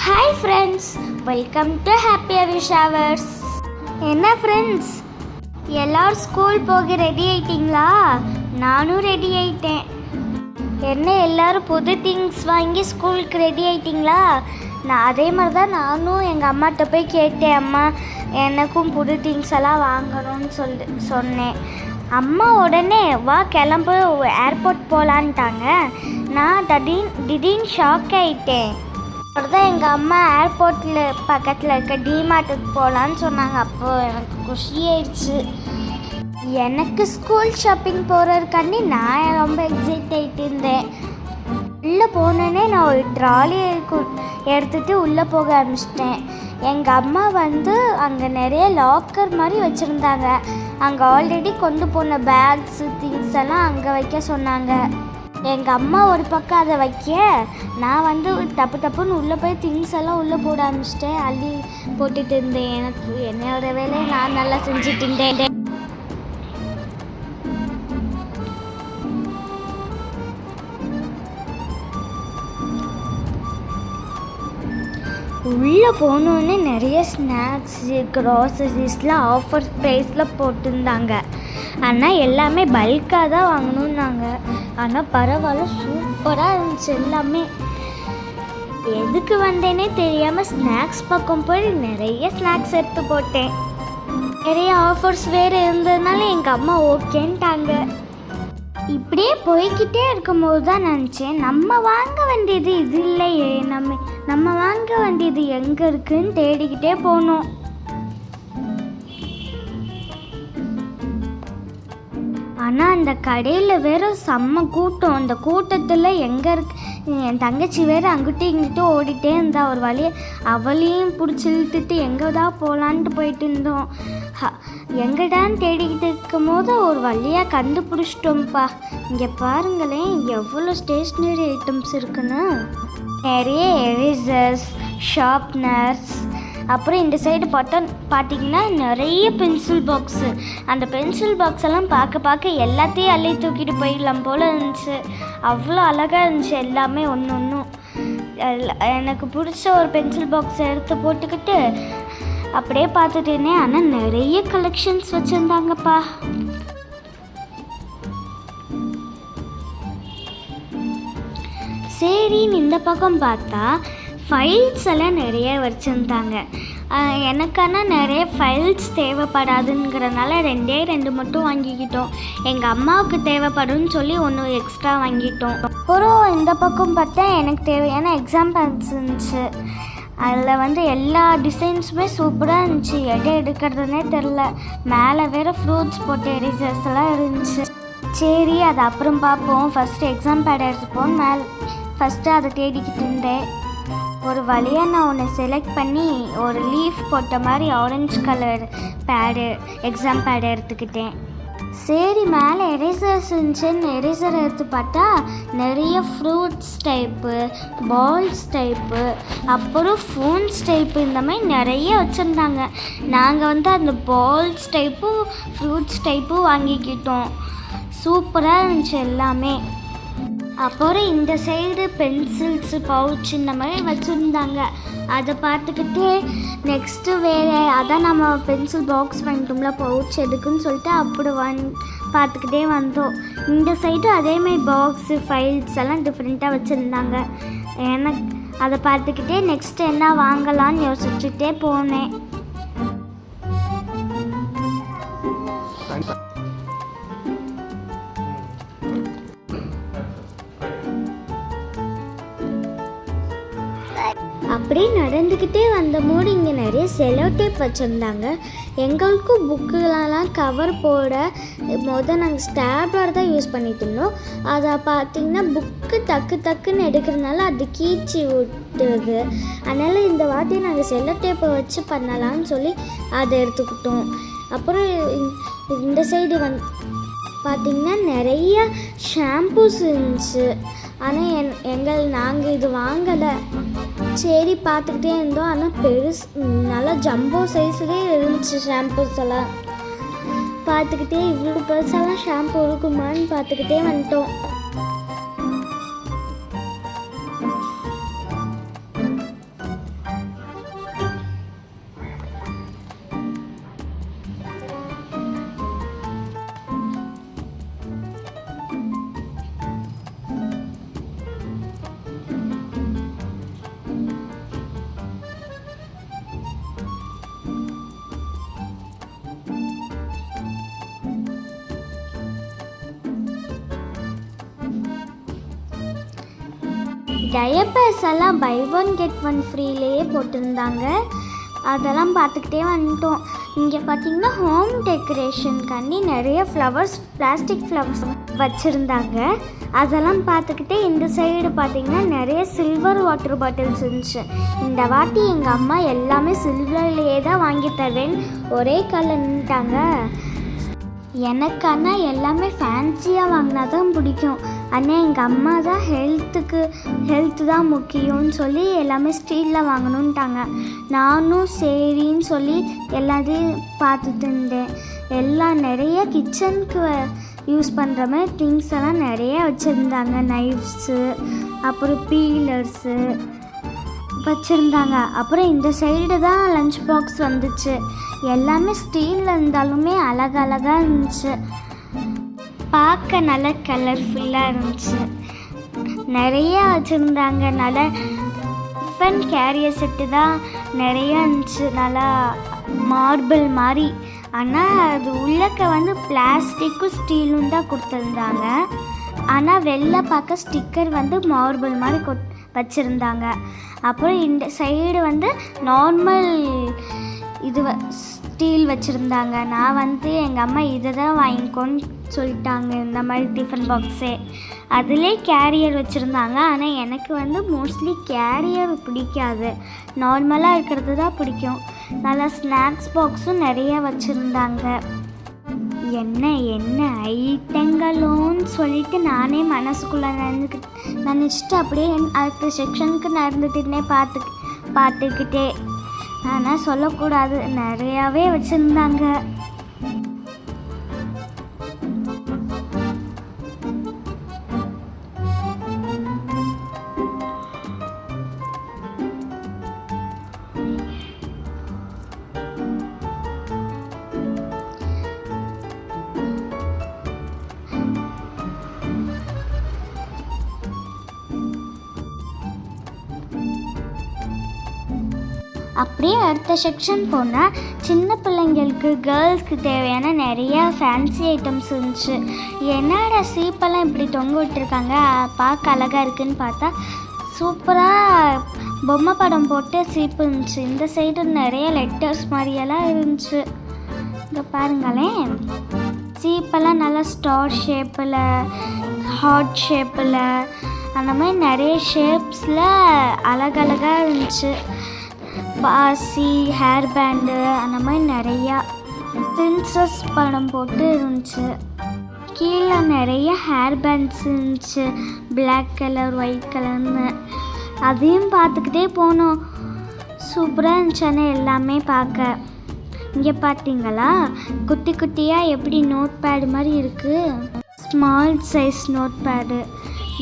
Hi friends, welcome to happy wish hours. என்ன friends, எல்லோரும் school போக ரெடி ஆயிட்டிங்களா? நானும் ரெடி ஆயிட்டேன். என்ன எல்லோரும் புது திங்ஸ் வாங்கி ஸ்கூலுக்கு ரெடி ஆயிட்டிங்களா? நான் அதே மாதிரி தான் நானும் எங்கள் அம்மாட்ட போய் கேட்டேன். அம்மா, எனக்கும் புது திங்ஸ் எல்லாம் வாங்கணும்னு சொன்னேன். அம்மா உடனே வா கிளம்பு, ஏர்போர்ட் போகலான்ட்டாங்க. நான் திடீர்னு ஷாக் ஆகிட்டேன். தான் எங்கள் அம்மா ஏர்போர்ட்டில் பக்கத்தில் இருக்க டிமார்ட்டுக்கு போகலான்னு சொன்னாங்க. அப்போது எனக்கு குஷியாயிடுச்சு. எனக்கு ஸ்கூல் ஷாப்பிங் போகிறதுக்காண்டி நான் ரொம்ப எக்ஸைட் ஆகிட்டு இருந்தேன். உள்ளே போனோன்னே நான் ஒரு ட்ராலியை எடுத்துகிட்டு உள்ளே போக ஆரம்பிச்சிட்டேன். எங்கள் அம்மா அங்கே நிறைய லாக்கர் மாதிரி வச்சுருந்தாங்க. அங்கே ஆல்ரெடி கொண்டு போன பேக்ஸு திங்ஸ் எல்லாம் அங்கே வைக்க சொன்னாங்க. எங்கள் அம்மா ஒரு பக்கம் அதை வைக்க, நான் டப்புன்னு உள்ளே போய் திங்ஸ் எல்லாம் உள்ளே போட ஆரம்பிச்சிட்டேன். அள்ளி போட்டுட்டு இருந்தேன். எனக்கு என்னோட வேலையை நான் நல்லா செஞ்சுட்டு இருந்தேன். உள்ளே போனோடனே நிறைய ஸ்நாக்ஸு க்ராசரிஸ்லாம் ஆஃபர் ப்ரைஸில் போட்டிருந்தாங்க. ஆனால் எல்லாமே பல்காக தான் வாங்கணுன்னாங்க. ஆனால் பரவாயில்ல, சூப்பராக இருந்துச்சு எல்லாமே. எதுக்கு வந்தேனே தெரியாமல் ஸ்நாக்ஸ் பக்கம் போய் நிறைய ஸ்நாக்ஸ் எடுத்து போட்டேன். நிறைய ஆஃபர்ஸ் வேறு இருந்ததுனால எங்கள் அம்மா ஓகேன்ட்டாங்க. இப்படியே போய்கிட்டே இருக்கும்போது தான் நினச்சேன், நம்ம வாங்க வேண்டியது இது இல்லையே, நம்ம வாங்க வேண்டியது எங்கே இருக்குன்னு தேடிக்கிட்டே போனோம். ஆனால் அந்த கடையில் வேறு செம்ம கூட்டம். அந்த கூட்டத்தில் எங்கே இருக்கு என் தங்கச்சி வேறு அங்கிட்டும் இங்கிட்டும் ஓடிட்டே இருந்தா. ஒரு வழியை அவளையும் பிடிச்சி இழுத்துட்டு எங்கே தான் போகலான்ட்டு போயிட்டு இருந்தோம். எங்கடான்னு தேடிக்கிட்டு இருக்கும் போது ஒரு வழியாக கண்டுபிடிச்சிட்டோம்ப்பா. இங்கே பாருங்களேன், எவ்வளோ ஸ்டேஷ்னரி ஐட்டம்ஸ் இருக்குன்னு. நிறைய எரேசர்ஸ், ஷார்ப்னர்ஸ், அப்புறம் இந்த சைடு பார்த்தீங்கன்னா நிறைய பென்சில் பாக்ஸு. அந்த பென்சில் பாக்ஸ் எல்லாம் பார்க்க எல்லாத்தையும் அள்ளி தூக்கிட்டு போயிடலாம் போல் இருந்துச்சு. அவ்வளோ அழகாக இருந்துச்சு எல்லாமே. ஒன்றும் எனக்கு பிடிச்ச ஒரு பென்சில் பாக்ஸ் எடுத்து போட்டுக்கிட்டு அப்படியே பார்த்துட்டேனே. ஆனால் நிறைய கலெக்ஷன்ஸ் வச்சுருந்தாங்கப்பா. சரின்னு இந்த பக்கம் பார்த்தா ஃபைல்ஸ் எல்லாம் நிறைய வச்சுருந்தாங்க. எனக்கான நிறைய ஃபைல்ஸ் தேவைப்படாதுங்கிறனால 2 மட்டும் வாங்கிக்கிட்டோம். எங்கள் அம்மாவுக்கு தேவைப்படும்னு சொல்லி ஒன்று எக்ஸ்ட்ரா வாங்கிட்டோம். இந்த பக்கம் பார்த்தா எனக்கு தேவையான எக்ஸாம் பேட்ஸ் இருந்துச்சு. அதில் எல்லா டிசைன்ஸுமே சூப்பராக இருந்துச்சு. எடை எடுக்கிறதுனே தெரில. மேலே வேறு ஃப்ரூட்ஸ் போட்ட எரேசர்ஸ் எல்லாம் இருந்துச்சு. சரி, அது அப்புறம் பார்ப்போம், ஃபஸ்ட்டு எக்ஸாம் பேட் எடுத்துப்போம். ஃபஸ்ட்டு அதை தேடிக்கிட்டு இருந்தேன். ஒரு வழியாக நான் ஒன்று செலக்ட் பண்ணி ஒரு லீஃப் போட்ட மாதிரி ஆரஞ்சு கலர் எக்ஸாம் பேடு எடுத்துக்கிட்டேன். சரி, மேலே எரேசர்ஸ் இருந்துச்சுன்னு எரேசர் எடுத்து பார்த்தா நிறைய ஃப்ரூட்ஸ் டைப்பு, பால்ஸ் டைப்பு, அப்புறம் ஃபோன்ஸ் டைப்பு, இந்த மாதிரி நிறைய வச்சுருந்தாங்க. நாங்கள் அந்த பால்ஸ் டைப்பும் ஃப்ரூட்ஸ் டைப்பும் வாங்கிக்கிட்டோம். சூப்பராக இருந்துச்சு எல்லாமே. அப்புறம் இந்த சைடு பென்சில்ஸு, பவுச் இந்த மாதிரி வச்சுருந்தாங்க. அதை பார்த்துக்கிட்டே நெக்ஸ்ட்டு வேறு அதான் நம்ம பென்சில் பாக்ஸ் வாங்கிட்டோம்ல, பவுச் எதுக்குன்னு சொல்லிட்டு அப்படி பார்த்துக்கிட்டே வந்தோம். இந்த சைடு அதேமாதிரி பாக்ஸு, ஃபைல்ஸ் எல்லாம் டிஃப்ரெண்ட்டாக வச்சுருந்தாங்க. எனக்கு அதை பார்த்துக்கிட்டே நெக்ஸ்ட்டு என்ன வாங்கலான்னு யோசிச்சுட்டே போனேன். அப்படியே நடந்துக்கிட்டே வந்தபோது இங்கே நிறைய செலோ டேப் வச்சுருந்தாங்க. எங்களுக்கும் புக்குலலாம் கவர் போட நாங்கள் ஸ்டாப்லர் தான் யூஸ் பண்ணிட்டு இருந்தோம். அதை பார்த்திங்கன்னா புக்கு டக்குன்னு எடுக்கிறதுனால அது கீச்சி விட்டுருது. அதனால் இந்த வாட்டி நாங்கள் செலோ டேப்பை வச்சு பண்ணலான்னு சொல்லி அதை எடுத்துக்கிட்டோம். அப்புறம் இந்த சைடு பார்த்திங்கன்னா நிறைய ஷாம்பூஸ் இருந்துச்சு. ஆனால் நாங்கள் இது வாங்கலை. சரி, பார்த்துக்கிட்டே இருந்தோம். ஆனால் நல்லா ஜம்போ சைஸ்லேயே இருந்துச்சு ஷாம்பூஸ் எல்லாம். பார்த்துக்கிட்டே இவ்வளோ பெருசெல்லாம் ஷாம்பூ இருக்குமான்னு பார்த்துக்கிட்டே வந்துட்டோம். டயப்பர்ஸ் எல்லாம் பை ஒன் கெட் ஒன் ஃப்ரீலேயே போட்டிருந்தாங்க. அதெல்லாம் பார்த்துக்கிட்டே வந்துட்டோம். இங்கே பார்த்தீங்கன்னா ஹோம் டெக்கரேஷனுக்காண்டி நிறைய ஃப்ளவர்ஸ், பிளாஸ்டிக் ஃப்ளவர்ஸ் வச்சுருந்தாங்க. அதெல்லாம் பார்த்துக்கிட்டே இந்த சைடு பார்த்திங்கன்னா நிறைய சில்வர் வாட்டர் பாட்டில்ஸ் இருந்துச்சு. இந்த வாட்டி எங்கள் அம்மா எல்லாமே சில்வர்லேயே தான் வாங்கி தருவேன் ஒரே காலில் நின்றுட்டாங்க. எனக்கு ஆனால் எல்லாமே ஃபேன்சியாக வாங்கினா தான் பிடிக்கும். ஆனால் எங்கள் அம்மா தான் ஹெல்த்து தான் முக்கியம்னு சொல்லி எல்லாமே ஸ்டீலில் வாங்கணுன்ட்டாங்க. நானும் சரின்னு சொல்லி எல்லாத்தையும் பார்த்துட்டு இருந்தேன். எல்லாம் நிறைய கிச்சனுக்கு யூஸ் பண்ணுற மாதிரி திங்ஸ் எல்லாம் நிறைய வச்சுருந்தாங்க. நைஃப்ஸு, அப்புறம் பீலர்ஸு வச்சுருந்தாங்க. அப்புறம் இந்த சைடு தான் லஞ்ச் பாக்ஸ் வந்துச்சு. எல்லாமே ஸ்டீலில் இருந்தாலுமே அழகழகாக இருந்துச்சு. பார்க்க நல்ல கலர்ஃபுல்லாக இருந்துச்சு. நிறையா வச்சுருந்தாங்க. நல்லா டிஃபன் கேரியர் செட்டு தான் நிறையா இருந்துச்சு. நல்லா மார்பிள் மாதிரி. ஆனால் அது உள்ளக்க வந்து பிளாஸ்டிக்கும் ஸ்டீலும் தான் கொடுத்துருந்தாங்க. ஆனால் வெளில பார்க்க ஸ்டிக்கர் வந்து மார்பிள் மாதிரி வச்சுருந்தாங்க. அப்புறம் இந்த சைடு வந்து நார்மல் இது ஸ்டீல் வச்சுருந்தாங்க. நான் வந்து எங்கள் அம்மா இதை தான் வாங்கிக்கோன்னு சொல்லிட்டாங்க, இந்த மாதிரி டிஃபன் பாக்ஸே. அதிலே கேரியர் வச்சுருந்தாங்க. ஆனால் எனக்கு வந்து மோஸ்ட்லி கேரியர் பிடிக்காது, நார்மலாக இருக்கிறது தான் பிடிக்கும். நல்லா ஸ்நாக்ஸ் பாக்ஸும் நிறைய வச்சுருந்தாங்க. என்ன ஐட்டங்களோன்னு சொல்லிட்டு நானே மனசுக்குள்ளே நினச்சிட்டு அப்படியே அடுத்த செக்ஷனுக்கு நடந்துட்டுனே பார்த்துக்கிட்டே. ஆனால் சொல்லக்கூடாது, நிறையாவே வச்சுருந்தாங்க. அப்படியே அடுத்த செக்ஷன் போனால் சின்ன பிள்ளைங்களுக்கு, கேர்ள்ஸ்க்கு தேவையான நிறையா ஃபேன்சி ஐட்டம்ஸ் இருந்துச்சு. என்னடா சீப்பெல்லாம் இப்படி தொங்க விட்டுருக்காங்க, பார்க்க அழகாக இருக்குதுன்னு பார்த்தா சூப்பராக பொம்மை படம் போட்டு சீப்பு இருந்துச்சு. இந்த சைடு நிறைய லெட்டர்ஸ் மாதிரியெல்லாம் இருந்துச்சு. இங்கே பாருங்களேன், சீப்பெல்லாம் நல்லா ஸ்டார் ஷேப்பில், ஹார்ட் ஷேப்பில், அந்த மாதிரி நிறைய ஷேப்ஸில் அழகழகாக இருந்துச்சு. பாசி, ஹேர் பேண்டு, அந்த மாதிரி நிறையா பிரின்சஸ் படம் போட்டு இருந்துச்சு. கீழே நிறைய ஹேர் பேண்ட்ஸ் இருந்துச்சு, பிளாக் கலர், ஒயிட் கலர்னு. அதையும் பார்த்துக்கிட்டே போனோம். சூப்பராக இருந்துச்சு ஆனால் எல்லாமே பார்க்க. இங்கே பார்த்தீங்களா, குட்டி குட்டியாக எப்படி நோட் பேடு மாதிரி இருக்குது. ஸ்மால் சைஸ் நோட் பேடு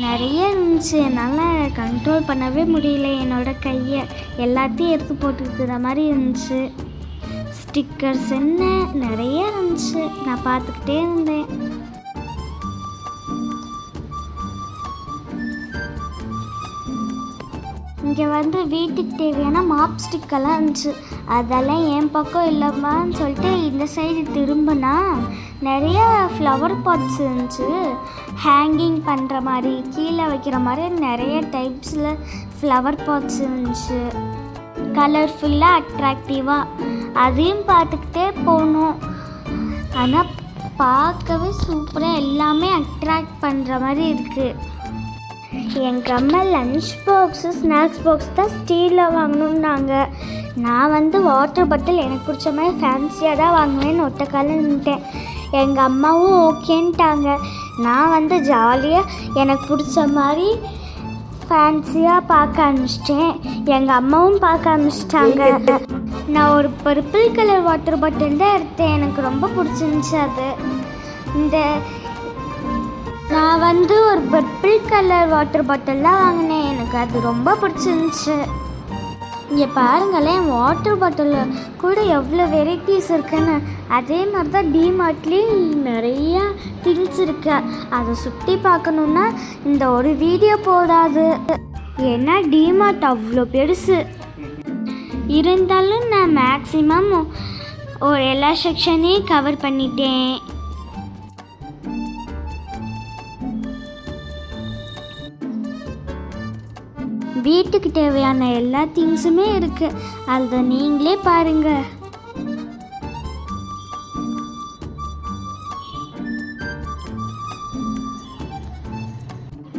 நிறைய இருந்துச்சு. என்னால் கண்ட்ரோல் பண்ணவே முடியல என்னோடய கையை. எல்லாத்தையும் எடுத்து போட்டுக்கிற மாதிரி இருந்துச்சு. ஸ்டிக்கர்ஸ் என்ன நிறைய இருந்துச்சு. நான் பார்த்துக்கிட்டே இருந்தேன். இங்கே வந்து வீட்டுக்கு தேவையான மாப் ஸ்டிக்கெல்லாம் இருந்துச்சு. அதெல்லாம் என் பக்கம் இல்லைம்மான்னு சொல்லிட்டு இந்த சைடு திரும்பினா நிறைய ஃப்ளவர் பாட்ஸ் இருந்துச்சு. ஹேங்கிங் பண்ணுற மாதிரி, கீழே வைக்கிற மாதிரி நிறைய டைப்ஸில் ஃப்ளவர் பாட்ஸ் இருந்துச்சு. கலர்ஃபுல்லாக, அட்ராக்டிவாக. அதையும் பார்த்துக்கிட்டே போனோம். ஆனால் பார்க்கவே சூப்பராக எல்லாமே அட்ராக்ட் பண்ணுற மாதிரி இருக்குது. எங்கள் அம்மா லன்ச் பாக்ஸு, ஸ்நாக்ஸ் பாக்ஸ் தான் ஸ்டீலில் வாங்கணுன்னாங்க. நான் வந்து வாட்டர் பாட்டில் எனக்கு பிடிச்ச மாதிரி ஃபேன்சியாக தான் வாங்குவேன்னு ஒத்த காலில் நின்ட்டேன். எங்கள் அம்மாவும் ஓகேன்ட்டாங்க. நான் வந்து ஜாலியாக எனக்கு பிடிச்ச மாதிரி ஃபேன்சியாக பார்க்க ஆரம்பிச்சிட்டேன். எங்கள் அம்மாவும் பார்க்க ஆரம்பிச்சிட்டாங்க. நான் ஒரு பர்பிள் கலர் வாட்டர் பாட்டில் தான் எடுத்தேன். எனக்கு ரொம்ப பிடிச்சிருந்துச்சி அது. நான் வந்து ஒரு பர்பிள் கலர் வாட்டர் பாட்டில் தான் வாங்கினேன். எனக்கு அது ரொம்ப பிடிச்சிருந்துச்சு. இங்கே பாருங்களேன், வாட்டர் பாட்டிலில் கூட எவ்வளோ வெரைட்டிஸ் இருக்குன்னு. அதே மாதிரி தான் டிமார்ட்லேயும் நிறையா திங்ஸ் இருக்கு. அதை சுற்றி பார்க்கணுன்னா இந்த ஒரு வீடியோ போடாது. ஏன்னா டிமார்ட் அவ்வளோ பெருசு. இருந்தாலும் நான் மேக்ஸிமம் எல்லா செக்ஷனையும் கவர் பண்ணிட்டேன். வீட்டுக்கு தேவையான எல்லா திங்ஸுமே இருக்குது. அதை நீங்களே பாருங்கள்.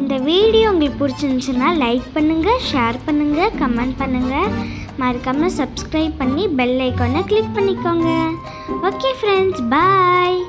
இந்த வீடியோ உங்களுக்கு பிடிச்சிருந்துச்சுன்னா லைக் பண்ணுங்கள், ஷேர் பண்ணுங்கள், கமெண்ட் பண்ணுங்கள். மறக்காமல் சப்ஸ்கிரைப் பண்ணி பெல் ஐக்கானை கிளிக் பண்ணிக்கோங்க. ஓகே ஃப்ரெண்ட்ஸ், பாய்.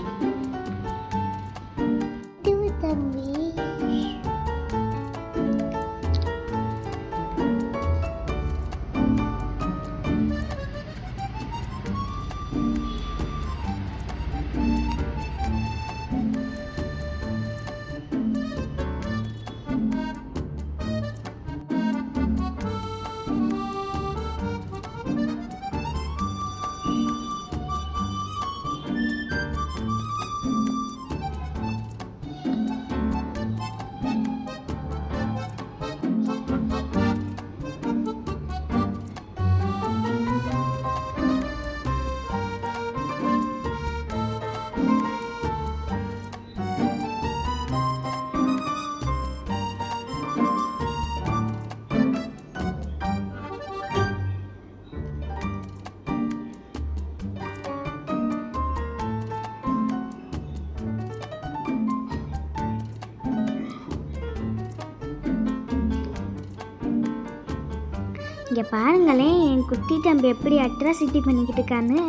இங்கே பாருங்களேன், என் குட்டி தம்பி எப்படி அட்ராசிட்டி பண்ணிக்கிட்டு இருக்கான்னு.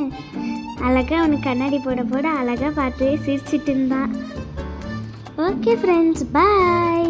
அழகாக அவனுக்கு கண்ணாடி போட போட அழகாக பார்த்து சிரிச்சிட்டு இருந்தான். ஓகே ஃப்ரெண்ட்ஸ், பாய்.